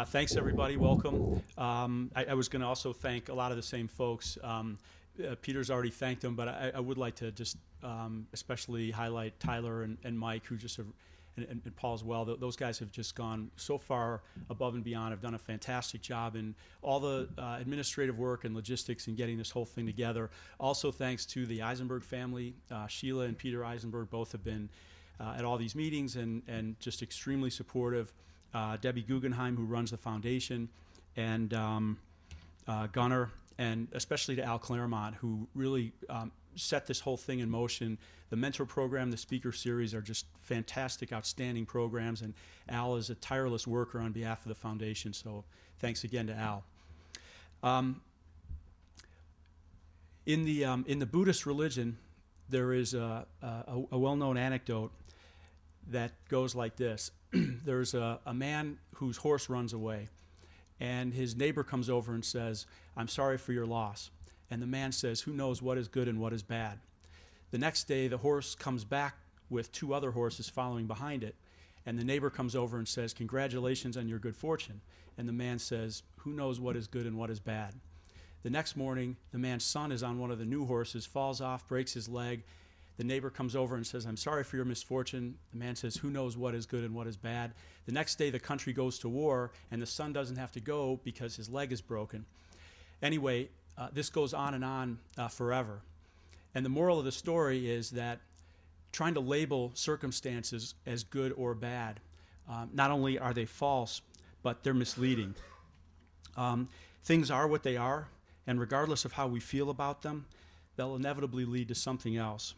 Thanks, everybody. Welcome. I was going to also thank a lot of the same folks. Peter's already thanked them, but I would like to just especially highlight Tyler and Mike, who just have, and Paul as well. Those guys have just gone so far above and beyond, have done a fantastic job in all the administrative work and logistics in getting this whole thing together. Also, thanks to the Eisenberg family. Sheila and Peter Eisenberg both have been at all these meetings and just extremely supportive. Debbie Guggenheim, who runs the foundation, and Gunnar, and especially to Al Claremont, who really set this whole thing in motion. The mentor program, the speaker series are just fantastic, outstanding programs, and Al is a tireless worker on behalf of the foundation, so thanks again to Al. In the Buddhist religion, there is a well-known anecdote that goes like this. There's a man whose horse runs away, and his neighbor comes over and says, "I'm sorry for your loss." And the man says, "Who knows what is good and what is bad?" The next day, the horse comes back with two other horses following behind it, and the neighbor comes over and says, "Congratulations on your good fortune." And the man says, "Who knows what is good and what is bad?" The next morning, the man's son is on one of the new horses, falls off, breaks his leg. The neighbor comes over and says, "I'm sorry for your misfortune." The man says, "Who knows what is good and what is bad?" The next day, the country goes to war, and the son doesn't have to go because his leg is broken. Anyway, this goes on and on forever. And the moral of the story is that trying to label circumstances as good or bad, not only are they false, but they're misleading. Things are what they are, and regardless of how we feel about them, they'll inevitably lead to something else.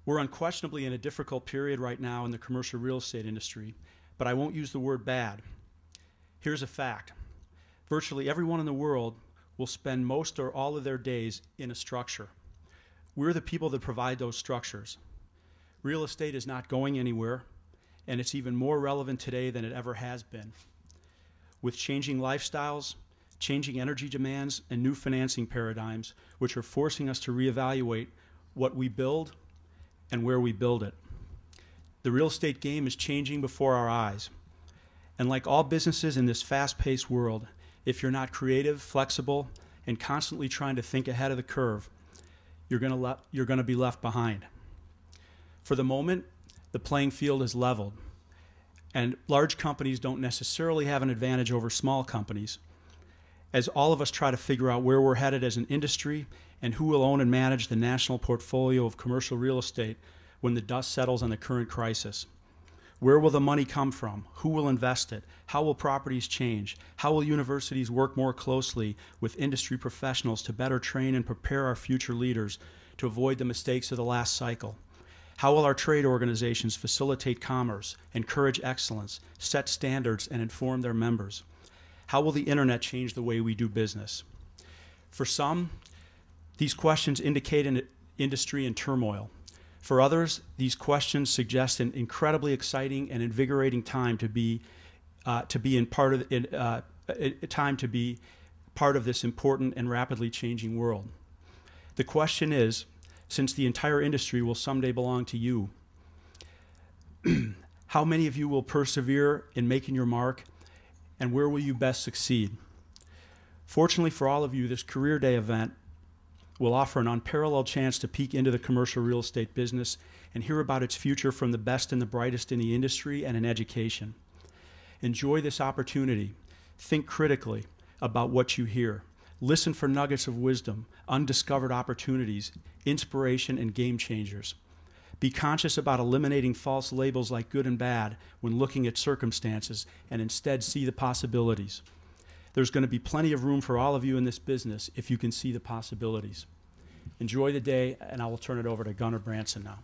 We're unquestionably in a difficult period right now in the commercial real estate industry, but I won't use the word bad. Here's a fact. Virtually everyone in the world will spend most or all of their days in a structure. We're the people that provide those structures. Real estate is not going anywhere, and it's even more relevant today than it ever has been. With changing lifestyles, changing energy demands, and new financing paradigms, which are forcing us to reevaluate what we build and where we build it. The real estate game is changing before our eyes. And like all businesses in this fast-paced world, if you're not creative, flexible, and constantly trying to think ahead of the curve, you're going to be left behind. For the moment, the playing field is leveled, and large companies don't necessarily have an advantage over small companies, as all of us try to figure out where we're headed as an industry and who will own and manage the national portfolio of commercial real estate when the dust settles on the current crisis. Where will the money come from? Who will invest it? How will properties change? How will universities work more closely with industry professionals to better train and prepare our future leaders to avoid the mistakes of the last cycle? How will our trade organizations facilitate commerce, encourage excellence, set standards, and inform their members? How will the internet change the way we do business? For some, these questions indicate an industry in turmoil. For others, these questions suggest an incredibly exciting and invigorating time to be part of this important and rapidly changing world. The question is, since the entire industry will someday belong to you, how many of you will persevere in making your mark, and where will you best succeed? Fortunately for all of you, this Career Day event will offer an unparalleled chance to peek into the commercial real estate business and hear about its future from the best and the brightest in the industry and in education. Enjoy this opportunity. Think critically about what you hear. Listen for nuggets of wisdom, undiscovered opportunities, inspiration, and game changers. Be conscious about eliminating false labels like good and bad when looking at circumstances, and instead see the possibilities. There's going to be plenty of room for all of you in this business if you can see the possibilities. Enjoy the day, and I will turn it over to Gunnar Branson now.